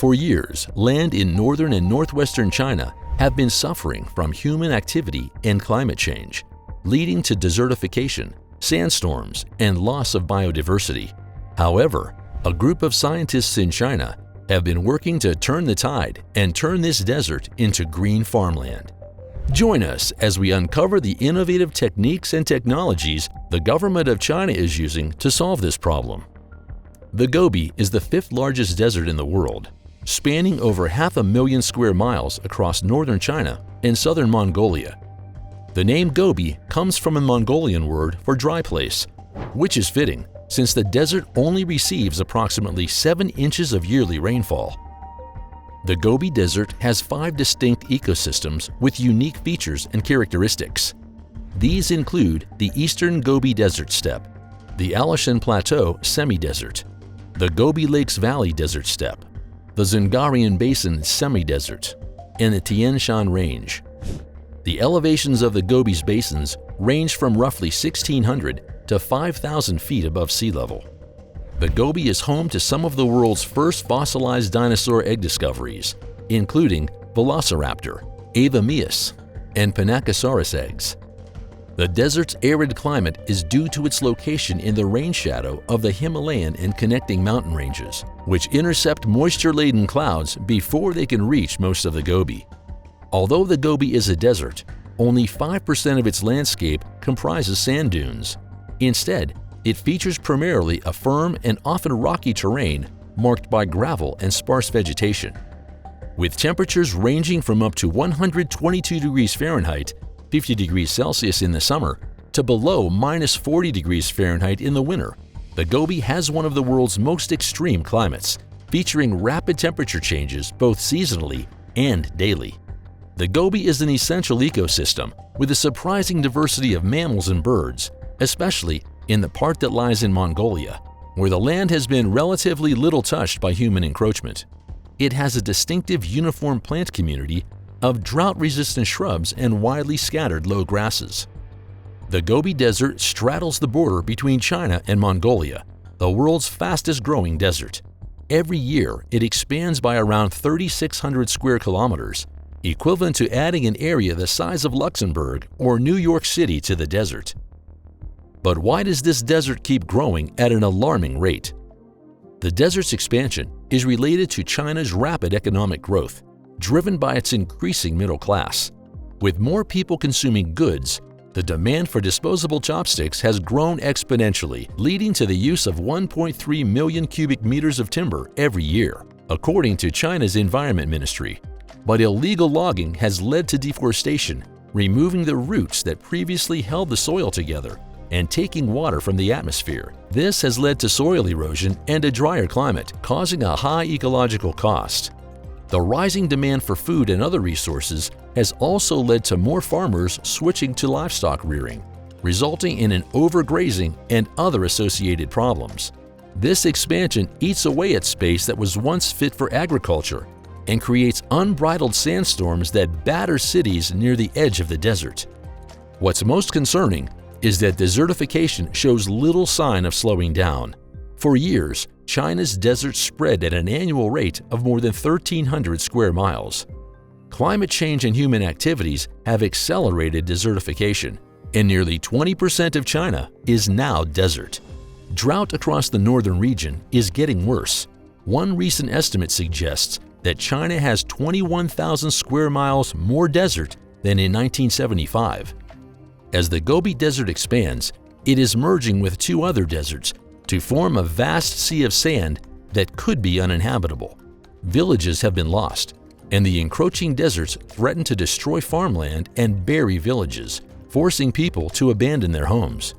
For years, land in northern and northwestern China have been suffering from human activity and climate change, leading to desertification, sandstorms, and loss of biodiversity. However, a group of scientists in China have been working to turn the tide and turn this desert into green farmland. Join us as we uncover the innovative techniques and technologies the government of China is using to solve this problem. The Gobi is the fifth largest desert in the world, spanning over 500,000 square miles across northern China and southern Mongolia. The name Gobi comes from a Mongolian word for dry place, which is fitting since the desert only receives approximately 7 inches of yearly rainfall. The Gobi Desert has 5 distinct ecosystems with unique features and characteristics. These include the Eastern Gobi Desert Steppe, the Alashan Plateau semi-desert, the Gobi Lakes Valley Desert Steppe, the Dzungarian Basin semi-desert, and the Tian Shan Range. The elevations of the Gobi's basins range from roughly 1,600 to 5,000 feet above sea level. The Gobi is home to some of the world's first fossilized dinosaur egg discoveries, including Velociraptor, Avamius, and Panachosaurus eggs. The desert's arid climate is due to its location in the rain shadow of the Himalayan and connecting mountain ranges, which intercept moisture-laden clouds before they can reach most of the Gobi. Although the Gobi is a desert, only 5% of its landscape comprises sand dunes. Instead, it features primarily a firm and often rocky terrain marked by gravel and sparse vegetation. With temperatures ranging from up to 122 degrees Fahrenheit, 50 degrees Celsius in the summer, to below -40 degrees Fahrenheit in the winter, the Gobi has one of the world's most extreme climates, featuring rapid temperature changes both seasonally and daily. The Gobi is an essential ecosystem with a surprising diversity of mammals and birds, especially in the part that lies in Mongolia, where the land has been relatively little touched by human encroachment. It has a distinctive uniform plant community of drought-resistant shrubs and widely scattered low grasses. The Gobi Desert straddles the border between China and Mongolia, the world's fastest-growing desert. Every year, it expands by around 3,600 square kilometers, equivalent to adding an area the size of Luxembourg or New York City to the desert. But why does this desert keep growing at an alarming rate? The desert's expansion is related to China's rapid economic growth, driven by its increasing middle class. With more people consuming goods, the demand for disposable chopsticks has grown exponentially, leading to the use of 1.3 million cubic meters of timber every year, according to China's Environment Ministry. But illegal logging has led to deforestation, removing the roots that previously held the soil together and taking water from the atmosphere. This has led to soil erosion and a drier climate, causing a high ecological cost. The rising demand for food and other resources has also led to more farmers switching to livestock rearing, resulting in an overgrazing and other associated problems. This expansion eats away at space that was once fit for agriculture and creates unbridled sandstorms that batter cities near the edge of the desert. What's most concerning is that desertification shows little sign of slowing down. For years, China's desert spread at an annual rate of more than 1,300 square miles. Climate change and human activities have accelerated desertification, and nearly 20% of China is now desert. Drought across the northern region is getting worse. One recent estimate suggests that China has 21,000 square miles more desert than in 1975. As the Gobi Desert expands, it is merging with 2 other deserts to form a vast sea of sand that could be uninhabitable. Villages have been lost, and the encroaching deserts threaten to destroy farmland and bury villages, forcing people to abandon their homes.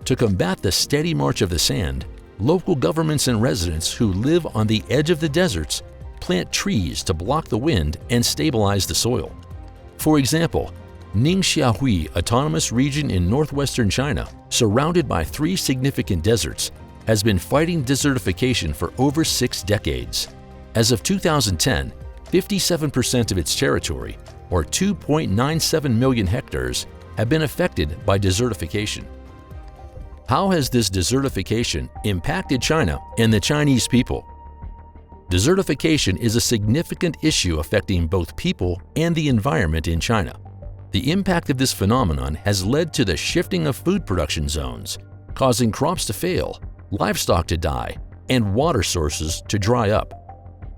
To combat the steady march of the sand, local governments and residents who live on the edge of the deserts plant trees to block the wind and stabilize the soil. For example, Ningxiahui Autonomous Region in northwestern China, surrounded by 3 significant deserts, has been fighting desertification for over 6 decades. As of 2010, 57% of its territory, or 2.97 million hectares, have been affected by desertification. How has this desertification impacted China and the Chinese people? Desertification is a significant issue affecting both people and the environment in China. The impact of this phenomenon has led to the shifting of food production zones, causing crops to fail, livestock to die, and water sources to dry up.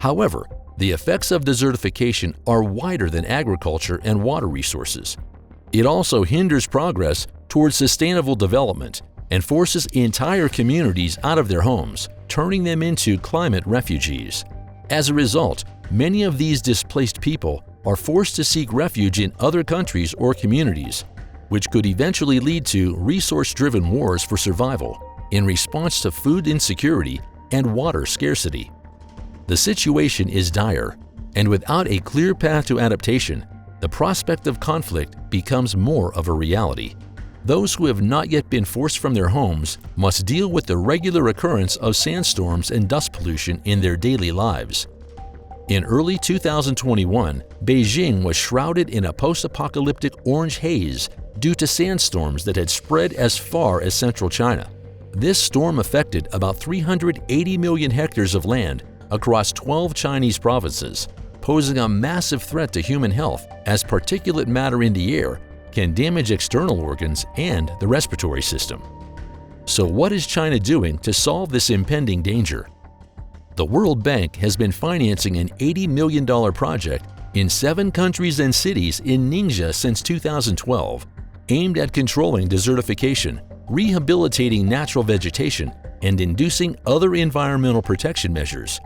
However, the effects of desertification are wider than agriculture and water resources. It also hinders progress towards sustainable development and forces entire communities out of their homes, turning them into climate refugees. As a result, many of these displaced people are forced to seek refuge in other countries or communities, which could eventually lead to resource-driven wars for survival in response to food insecurity and water scarcity. The situation is dire, and without a clear path to adaptation, the prospect of conflict becomes more of a reality. Those who have not yet been forced from their homes must deal with the regular occurrence of sandstorms and dust pollution in their daily lives. In early 2021, Beijing was shrouded in a post-apocalyptic orange haze due to sandstorms that had spread as far as central China. This storm affected about 380 million hectares of land across 12 Chinese provinces, posing a massive threat to human health as particulate matter in the air can damage external organs and the respiratory system. So what is China doing to solve this impending danger? The World Bank has been financing an $80 million project in 7 countries and cities in Ningxia since 2012, aimed at controlling desertification, rehabilitating natural vegetation, and inducing other environmental protection measures.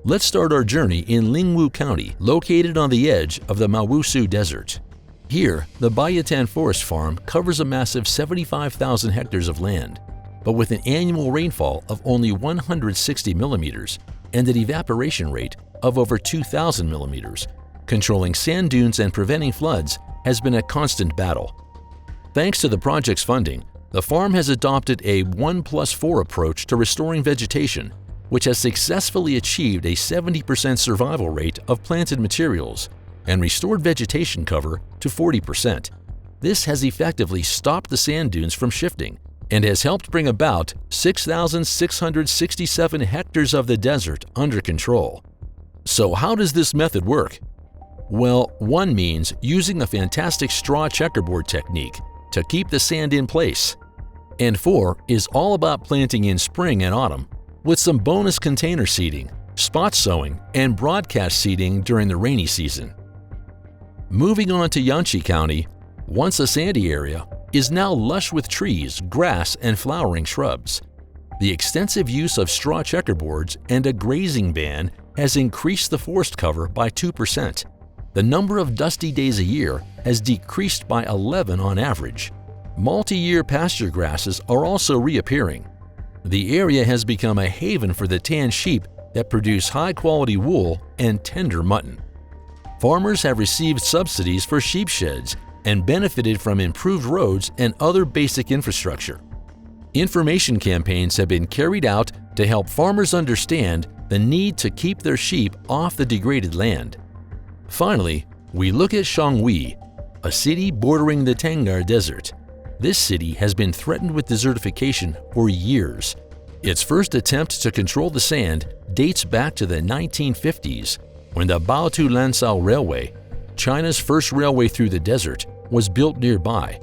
Let's start our journey in Lingwu County, located on the edge of the Mawusu Desert. Here, the Bayatan Forest Farm covers a massive 75,000 hectares of land, but with an annual rainfall of only 160 millimeters and an evaporation rate of over 2,000 millimeters, controlling sand dunes and preventing floods has been a constant battle. Thanks to the project's funding, the farm has adopted a 1+4 approach to restoring vegetation, which has successfully achieved a 70% survival rate of planted materials and restored vegetation cover to 40%. This has effectively stopped the sand dunes from shifting and has helped bring about 6,667 hectares of the desert under control. So how does this method work? Well, one means using a fantastic straw checkerboard technique to keep the sand in place. And 4 is all about planting in spring and autumn, with some bonus container seeding, spot sowing, and broadcast seeding during the rainy season. Moving on to Yanqi County, once a sandy area, is now lush with trees, grass, and flowering shrubs. The extensive use of straw checkerboards and a grazing ban has increased the forest cover by 2%. The number of dusty days a year has decreased by 11 on average. Multi-year pasture grasses are also reappearing. The area has become a haven for the tan sheep that produce high-quality wool and tender mutton. Farmers have received subsidies for sheep sheds and benefited from improved roads and other basic infrastructure. Information campaigns have been carried out to help farmers understand the need to keep their sheep off the degraded land. Finally, we look at Shangui, a city bordering the Tangar Desert. This city has been threatened with desertification for years. Its first attempt to control the sand dates back to the 1950s, when the Baotou-Lansao Railway, China's first railway through the desert, was built nearby.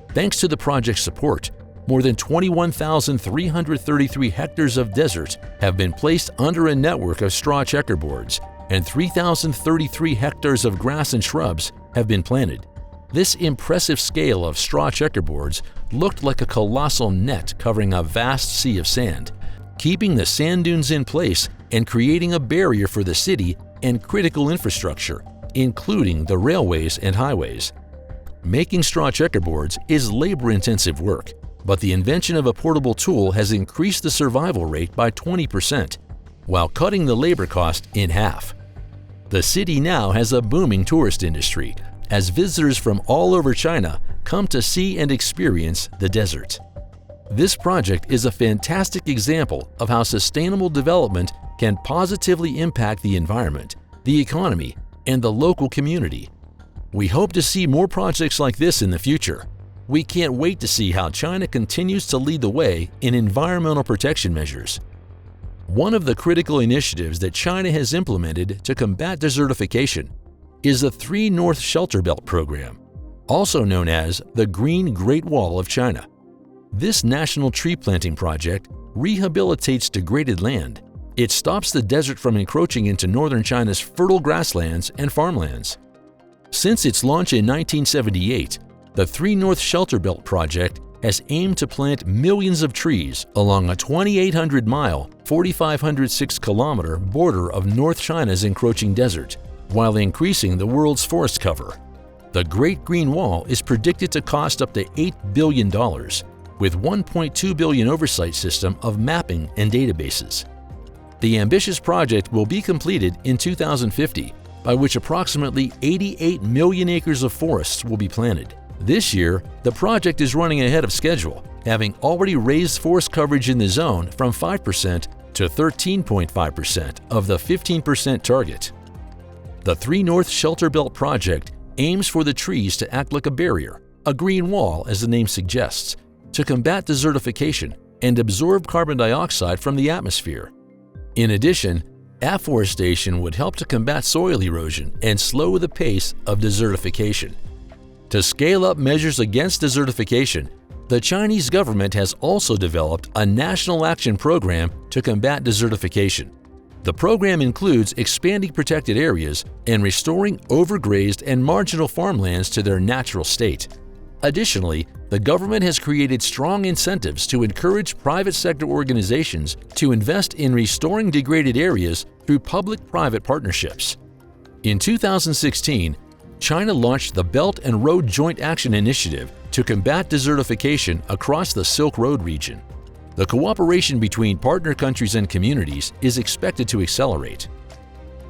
Thanks to the project's support, more than 21,333 hectares of desert have been placed under a network of straw checkerboards, and 3,033 hectares of grass and shrubs have been planted. This impressive scale of straw checkerboards looked like a colossal net covering a vast sea of sand, keeping the sand dunes in place and creating a barrier for the city and critical infrastructure, including the railways and highways. Making straw checkerboards is labor-intensive work, but the invention of a portable tool has increased the survival rate by 20%, while cutting the labor cost in half. The city now has a booming tourist industry, as visitors from all over China come to see and experience the desert. This project is a fantastic example of how sustainable development can positively impact the environment, the economy, and the local community. We hope to see more projects like this in the future. We can't wait to see how China continues to lead the way in environmental protection measures. One of the critical initiatives that China has implemented to combat desertification is the 3 North Shelter Belt program, also known as the Green Great Wall of China. This national tree planting project rehabilitates degraded land. It stops the desert from encroaching into northern China's fertile grasslands and farmlands. Since its launch in 1978, the 3 North Shelter Belt project has aimed to plant millions of trees along a 2,800-mile, 4,506-kilometer border of North China's encroaching desert, while increasing the world's forest cover. The Great Green Wall is predicted to cost up to $8 billion, with $1.2 billion oversight system of mapping and databases. The ambitious project will be completed in 2050, by which approximately 88 million acres of forests will be planted. This year, the project is running ahead of schedule, having already raised forest coverage in the zone from 5% to 13.5% of the 15% target. The 3 North Shelter Belt project aims for the trees to act like a barrier, a green wall as the name suggests, to combat desertification and absorb carbon dioxide from the atmosphere. In addition, afforestation would help to combat soil erosion and slow the pace of desertification. To scale up measures against desertification, the Chinese government has also developed a national action program to combat desertification. The program includes expanding protected areas and restoring overgrazed and marginal farmlands to their natural state. Additionally, the government has created strong incentives to encourage private sector organizations to invest in restoring degraded areas through public-private partnerships. In 2016, China launched the Belt and Road Joint Action Initiative to combat desertification across the Silk Road region. The cooperation between partner countries and communities is expected to accelerate.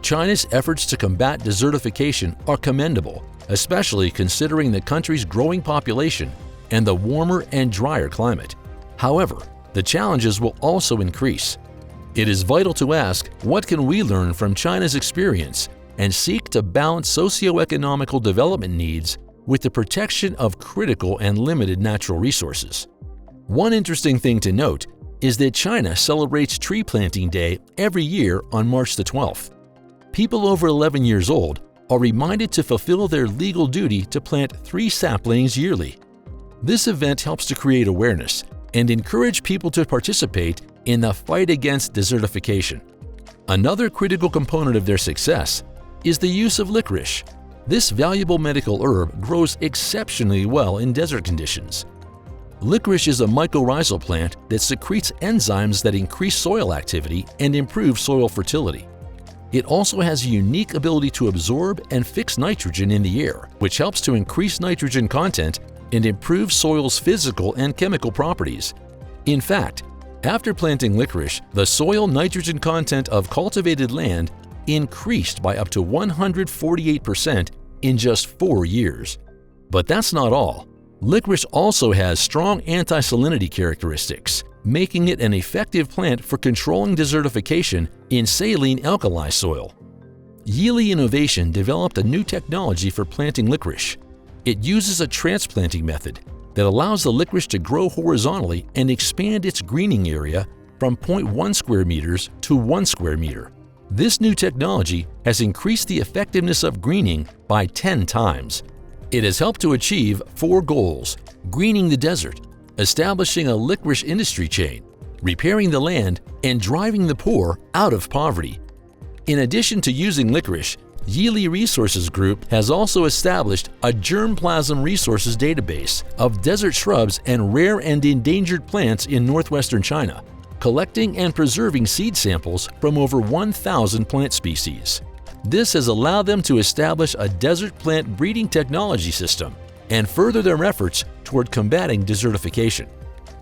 China's efforts to combat desertification are commendable, especially considering the country's growing population and the warmer and drier climate. However, the challenges will also increase. It is vital to ask, what can we learn from China's experience and seek to balance socio-economical development needs with the protection of critical and limited natural resources? One interesting thing to note is that China celebrates Tree Planting Day every year on March the 12th. People over 11 years old are reminded to fulfill their legal duty to plant 3 saplings yearly. This event helps to create awareness and encourage people to participate in the fight against desertification. Another critical component of their success is the use of licorice. This valuable medical herb grows exceptionally well in desert conditions. Licorice is a mycorrhizal plant that secretes enzymes that increase soil activity and improve soil fertility. It also has a unique ability to absorb and fix nitrogen in the air, which helps to increase nitrogen content and improve soil's physical and chemical properties. In fact, after planting licorice, the soil nitrogen content of cultivated land increased by up to 148% in just 4 years. But that's not all. Licorice also has strong anti-salinity characteristics, making it an effective plant for controlling desertification in saline alkali soil. Yili Innovation developed a new technology for planting licorice. It uses a transplanting method that allows the licorice to grow horizontally and expand its greening area from 0.1 square meters to 1 square meter. This new technology has increased the effectiveness of greening by 10 times. It has helped to achieve 4 goals: greening the desert, establishing a licorice industry chain, repairing the land, and driving the poor out of poverty. In addition to using licorice, Yili Resources Group has also established a germplasm resources database of desert shrubs and rare and endangered plants in northwestern China, collecting and preserving seed samples from over 1,000 plant species. This has allowed them to establish a desert plant breeding technology system and further their efforts toward combating desertification.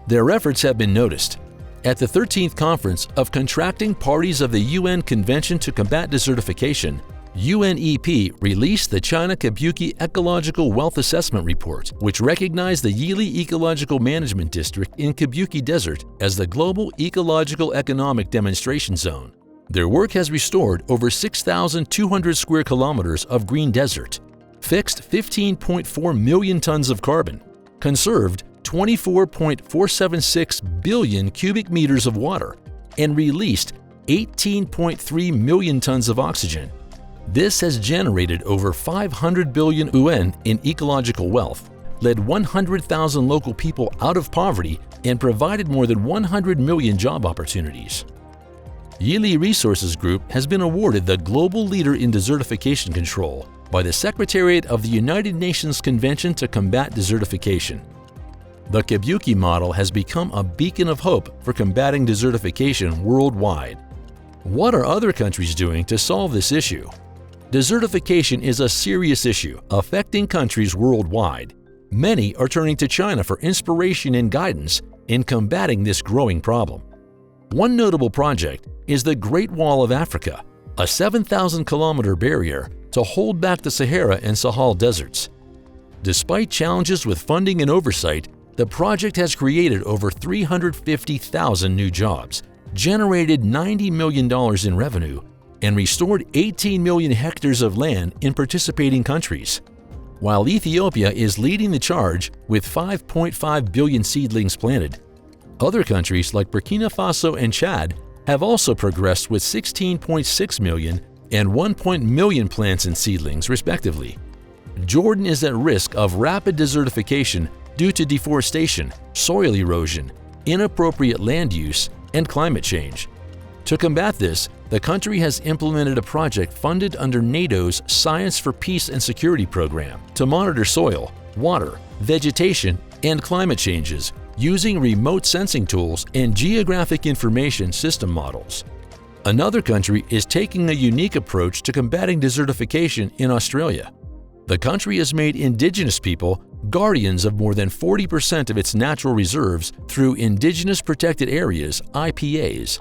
Their efforts have been noticed. At the 13th Conference of Contracting Parties of the UN Convention to Combat Desertification, UNEP released the China Kabuki Ecological Wealth Assessment Report, which recognized the Yili Ecological Management District in Kabuki Desert as the Global Ecological Economic Demonstration Zone. Their work has restored over 6,200 square kilometers of green desert, fixed 15.4 million tons of carbon, conserved 24.476 billion cubic meters of water, and released 18.3 million tons of oxygen. This has generated over 500 billion yuan in ecological wealth, led 100,000 local people out of poverty, and provided more than 100 million job opportunities. Yili Resources Group has been awarded the Global Leader in Desertification Control by the Secretariat of the United Nations Convention to Combat Desertification. The Kabuki model has become a beacon of hope for combating desertification worldwide. What are other countries doing to solve this issue? Desertification is a serious issue affecting countries worldwide. Many are turning to China for inspiration and guidance in combating this growing problem. One notable project is the Great Wall of Africa, a 7,000-kilometer barrier to hold back the Sahara and Sahel deserts. Despite challenges with funding and oversight, the project has created over 350,000 new jobs, generated $90 million in revenue, and restored 18 million hectares of land in participating countries. While Ethiopia is leading the charge with 5.5 billion seedlings planted, other countries like Burkina Faso and Chad have also progressed with 16.6 million and 1 million plants and seedlings, respectively. Jordan is at risk of rapid desertification due to deforestation, soil erosion, inappropriate land use, and climate change. To combat this, the country has implemented a project funded under NATO's Science for Peace and Security program to monitor soil, water, vegetation, and climate changes using remote sensing tools and geographic information system models. Another country is taking a unique approach to combating desertification in Australia. The country has made indigenous people guardians of more than 40% of its natural reserves through Indigenous Protected Areas (IPAs).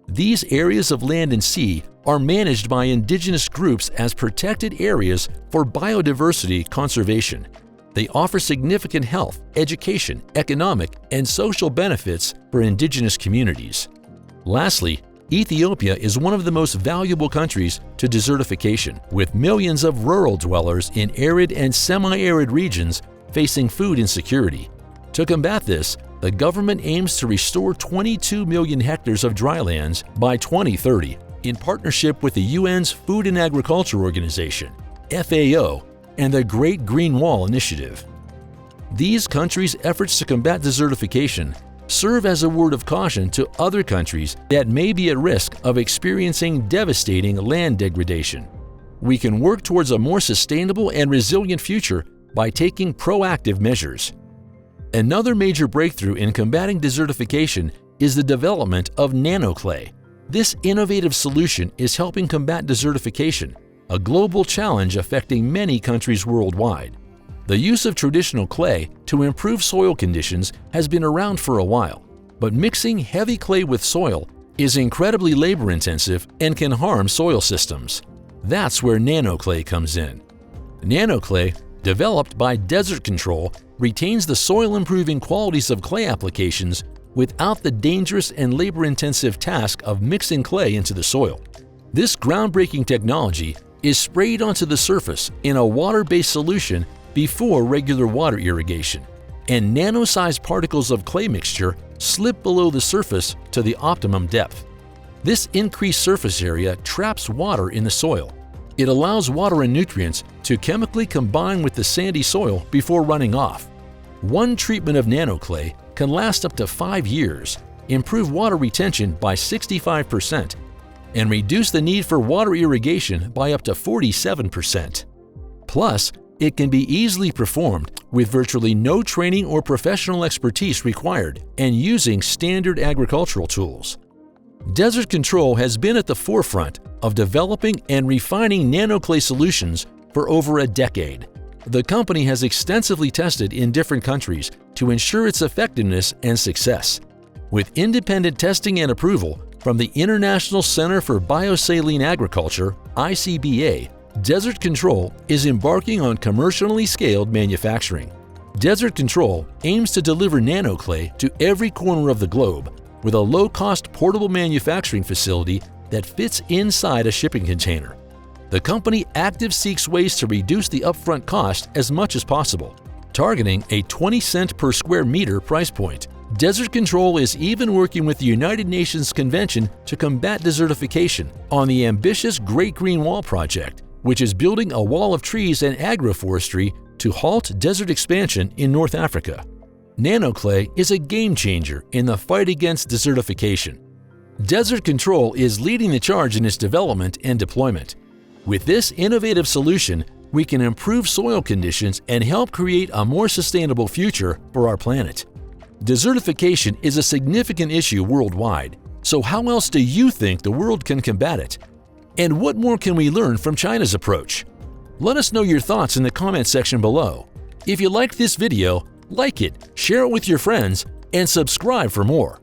These areas of land and sea are managed by indigenous groups as protected areas for biodiversity conservation. They offer significant health, education, economic, and social benefits for indigenous communities. Lastly, Ethiopia is one of the most valuable countries to desertification, with millions of rural dwellers in arid and semi-arid regions facing food insecurity. To combat this, the government aims to restore 22 million hectares of drylands by 2030 in partnership with the UN's Food and Agriculture Organization, FAO, and the Great Green Wall Initiative. These countries' efforts to combat desertification serve as a word of caution to other countries that may be at risk of experiencing devastating land degradation. We can work towards a more sustainable and resilient future by taking proactive measures. Another major breakthrough in combating desertification is the development of Nano Clay. This innovative solution is helping combat desertification, a global challenge affecting many countries worldwide. The use of traditional clay to improve soil conditions has been around for a while, but mixing heavy clay with soil is incredibly labor-intensive and can harm soil systems. That's where Nano Clay comes in. Nano Clay, developed by Desert Control, retains the soil-improving qualities of clay applications without the dangerous and labor-intensive task of mixing clay into the soil. This groundbreaking technology is sprayed onto the surface in a water-based solution before regular water irrigation, and nano-sized particles of clay mixture slip below the surface to the optimum depth. This increased surface area traps water in the soil. It allows water and nutrients to chemically combine with the sandy soil before running off. One treatment of Nano Clay can last up to 5 years, improve water retention by 65%, and reduce the need for water irrigation by up to 47%. Plus, it can be easily performed with virtually no training or professional expertise required and using standard agricultural tools. Desert Control has been at the forefront of developing and refining Nano Clay solutions for over a decade. The company has extensively tested in different countries to ensure its effectiveness and success. With independent testing and approval from the International Center for Biosaline Agriculture, ICBA, Desert Control is embarking on commercially scaled manufacturing. Desert Control aims to deliver Nano Clay to every corner of the globe with a low-cost portable manufacturing facility that fits inside a shipping container. The company actively seeks ways to reduce the upfront cost as much as possible, targeting a 20 cent per square meter price point. Desert Control is even working with the United Nations Convention to combat desertification on the ambitious Great Green Wall project, which is building a wall of trees and agroforestry to halt desert expansion in North Africa. Nano Clay is a game-changer in the fight against desertification. Desert Control is leading the charge in its development and deployment. With this innovative solution, we can improve soil conditions and help create a more sustainable future for our planet. Desertification is a significant issue worldwide, so how else do you think the world can combat it? And what more can we learn from China's approach? Let us know your thoughts in the comment section below. If you liked this video, like it, share it with your friends, and subscribe for more.